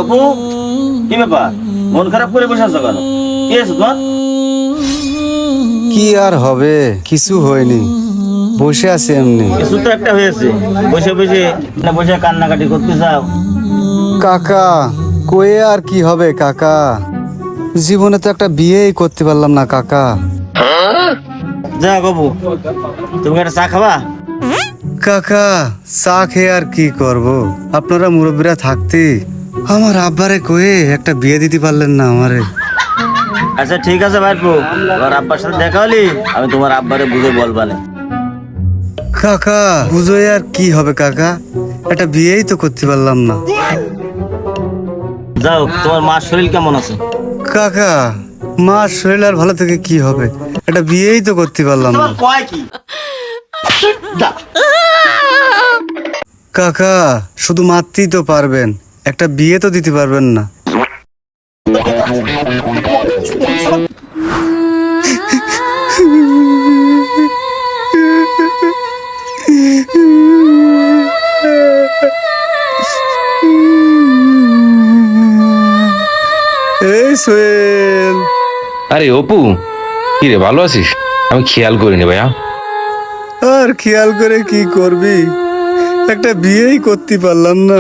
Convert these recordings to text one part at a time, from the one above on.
অপু, কি ব্যাপার? মন খারাপ করে বসে আছো কেন? কি আছে তোমার? কি আর হবে, কিছু হয়নি, বসে আছি এমনি। কিছু তো একটা হয়েছে। বসে বসে না বসে কান্নাকাটি করতে চাও? কাকা, কয়ে আর কি হবে কাকা, জীবনে তো একটা বিয়েই করতে পারলাম না কাকা। যা বাবু, তুমি একটা চা খাবা? কাকা, চা খেয়ে আর কি করব, আপনারা মুরব্বীরা থাকতে আমার আব্বারে কয়ে একটা বিয়ে দিতে পারলেন না আমারে। আচ্ছা ঠিক আছে ভাইপো, তোমার আব্বার সাথে দেখা হলি আমি তোমার আব্বারে বুঝে বলবানে। কাকা, বুঝোই আর কি হবে কাকা, একটা বিয়েই তো করতে পারলাম না। যাও, তোমার মার শরীর কেমন আছে? কাকা, মার শরীর আর ভালো থেকে কি হবে, একটা বিয়েই তো করতে পারলাম না। কয় কি? কাকা, শুধু মারতেই তো পারবেন, একটা বিয়ে তো দিতে পারবেন না। এই সোহেল। আরে অপু, কি রে, ভালো আছিস? আমি খেয়াল করিনি ভাইয়া। আর খেয়াল করে কি করবি, একটা বিয়েই করতে পারলাম না।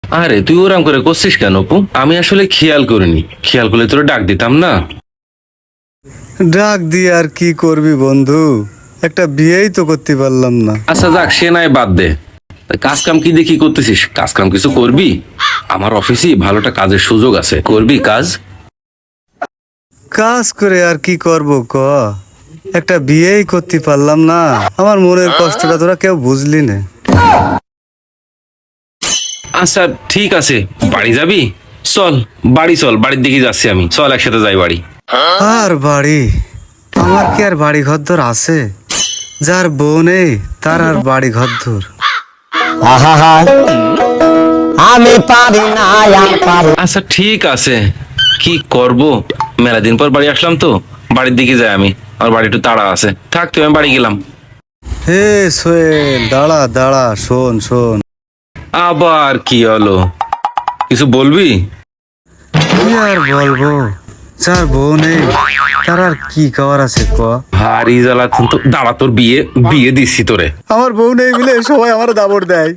আরে তুই ওরাম করে করছিস কেন অপু? আমি আসলে খেয়াল করিনি, খেয়াল করলে তোরা ডাক দিতাম না। ডাক দিয়ে আর কি করবি বন্ধু, একটা বিয়েই তো করতে পারলাম না। আচ্ছা যাক, সে নাই বাদ দে। তা কাজ কাম কি দেখি করতেছিস? কাজ কাম কিছু করবি? আমার অফিসে ভালোটা কাজের সুযোগ আছে, করবি কাজ? কাজ করে আর কি করব ক, একটা বিয়েই করতে পারলাম না, আমার মনের কষ্টটা তোরা কেউ বুঝলি না। আচ্ছা ঠিক আছে, বাড়ি যাবি? চল বাড়ি চল, বাড়ির দিকে যাচ্ছি আমি, চল একসাথে যাই বাড়ি। আর বাড়ি, আমার কি আর বাড়ি ঘরদর আছে? যার বউ নেই তার আর বাড়ি ঘরদর। আমি পারি না আর পারি। আচ্ছা ঠিক আছে, কি করব, মেলা দিন পর বাড়ি আসলাম তো, বাড়ির দিকে যাই আমি, আমার বাড়ি একটু তাড়া আছে, থাক তুই, আমি বাড়ি গেলাম। হে সোহেল, দাঁড়া দাঁড়া, শোন শোন। আবার কি হলো, কিছু বলবি? কি আর বলবো, যার বউ নেই তার আর কি খাওয়ার আছে ক। ভারী জ্বালাতন তো, দাঁড়া তোর বিয়ে বিয়ে দিচ্ছি তোরে। আমার বউ নেই বলে সবাই আমার দাবড় দেয়।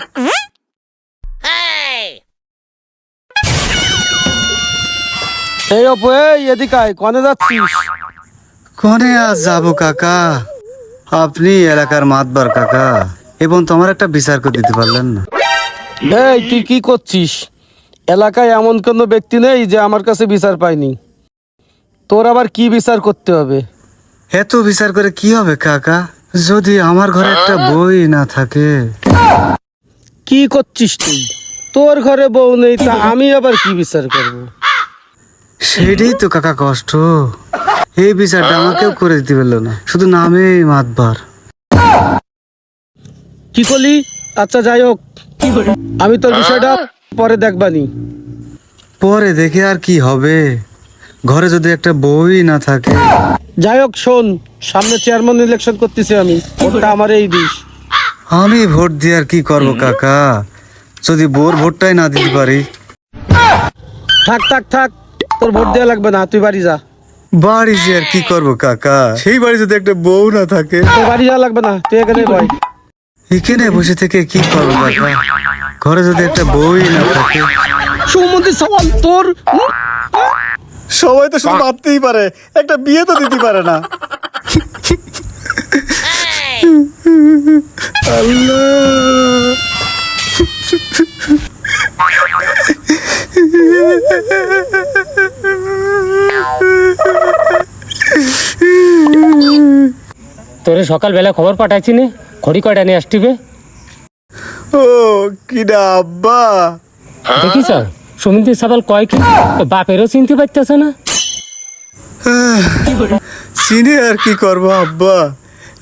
এই অপু, এই এদিকে আয়, কনে যাচ্ছিস? কনে আজ যাবো কাকা, আপনি এলাকার মাতবার কাকা, এবং তোমার একটা বিচার করে দিতে পারলেন না। এই তুই কি করছিস? এলাকায় এমন কোনো ব্যক্তি নেই যে আমার কাছে বিচার পায়নি। তোর আবার কি বিচার করতে হবে? এত বিচার করে কি হবে কাকা, যদি আমার ঘরে একটা বই না থাকে? কি করছিস তুই? তোর ঘরে বউ নেই, তা আমি আবার কি বিচার করব? সেটাই তো কাকা কষ্ট, এই বিচারটা আমাকেও করে দিতে পারলো না, শুধু নামেই মাতবার। কি করলি? আচ্ছা যাই হোক, আমি তোর বিষয়টা পরে দেখবানি। পরে দেখে আর কি হবে, ঘরে যদি একটা বই না থাকে? যাই হোক শোন, সামনে চেয়ারম্যান ইলেকশন করতেছি আমি, ওটা আমার এই দিস। আমি ভোট দিয়ে আর কি করব কাকা, যদি বোর ভোটটাই না দিতে পারি? থাক থাক থাক, তোর ভোট দেওয়া লাগবে না, তুই বাড়ি যা। বাড়ি যে আর কি করব কাকা, সেই বাড়ি যদি একটা বউ না থাকে? তোর বাড়ি যাওয়া লাগবে না, তুই এখানে বয়। এখানে বসে থেকে কি করবো কাকা, ঘরে যদি একটা বই না থাকে? সুমন্দির সওয়াল তোর। সবাই তো শুধু ভাবতেই পারে, একটা বিয়ে তো দিতে পারে না। আল্লাহ, তোরে সকালবেলা খবর পাঠাইছি নে, ঘড়ি কয়টা নিয়ে আসটিবে? ও কিডা আব্বা? দেখিস সুমিন্দির সাবাল কয় কি, তো বাপেরও চিনতে পারতেছে না। চিনে আর কি করবো আব্বা,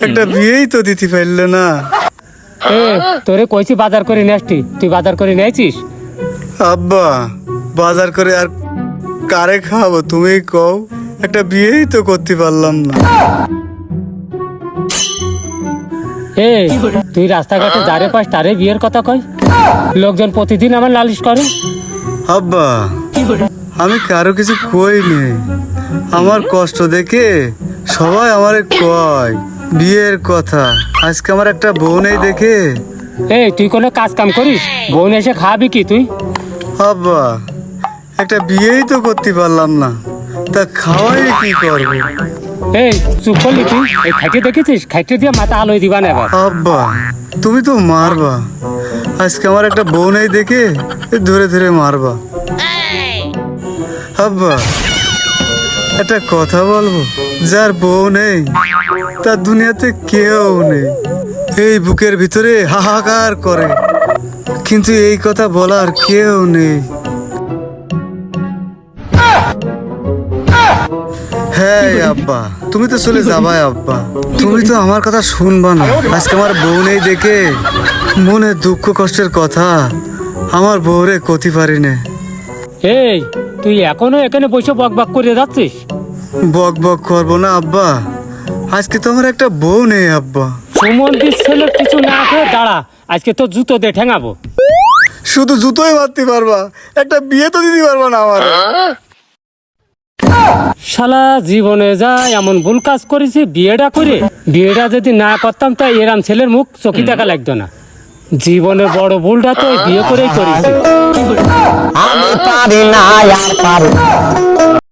একটা বিয়েই তো দিতে পারলে না। এ তোরে কইছি বাজার করে নিয়ে আসতি, তুই বাজার করে নিয়েছিস? আব্বা, বাজার করে আর কারে খাওয়াবো তুমি কও, একটা বিয়েই তো করতে পারলাম না। এ তুই রাস্তাঘাটে যারে পাস তারে বিয়ের কথা কয়, লোকজন প্রতিদিন আমার নালিশ করে। আব্বা আমি কারো কিছু কই নেই, আমার কষ্ট দেখে সবাই আমারে কয় বিয়ের কথা। আজকে আমার একটা বউ নেই দেখে। এই তুই কোনো কাজ কাম করিস, বোন এসে খাবি কি তুই? আব্বা একটা বিয়েই তো করতে পারলাম না, তা খাওয়াই কি করবো? এই চুপ করলি তুই? এই খাইতে দেখেছিস, খাইতে দিয়ে মাথা আলোয় দিবা না এবার। আব্বা তুমি তো মারবা, আজকে আমার একটা বউ নেই দেখে ধরে ধরে মারবা। আব্বা একটা কথা বলবো, যার বউ নেই তার দুনিয়াতে কেউ নেই, এই বুকের ভিতরে হাহাকার করে, কিন্তু এই কথা বলার কেউ নেই। হ্যাঁ আব্বা তুমি তো চলে যাবাই আব্বা, তুমি তো আমার কথা শুনবা না। আজকে আমার বউ নেই দেখে মনে দুঃখ কষ্টের কথা আমার বউরে কতি পারি না। এই তুই এখনো এখানে বসে বক বক করে যাচ্ছিস? বক বক করবো না আব্বা, আজকে তো আমার একটা বউ নেই আব্বা। সুমন্দির ছেলে কিছু না খেয়ে দাঁড়া, আজকে তো জুতো দিয়ে ঠেঙাবো। শুধু জুতোই মারতে পারবা, একটা বিয়ে তো দিতে পারবা না আমার। শালা জীবনে যা এমন ভুল কাজ করেছি, বিয়েটা যদি না করতাম তাই এরাম ছেলের মুখ চোখে দেখা লাগতো না। জীবনের বড় ভুলটা তো এই বিয়ে করেই করেছি। আমি পারি না আর পারি না।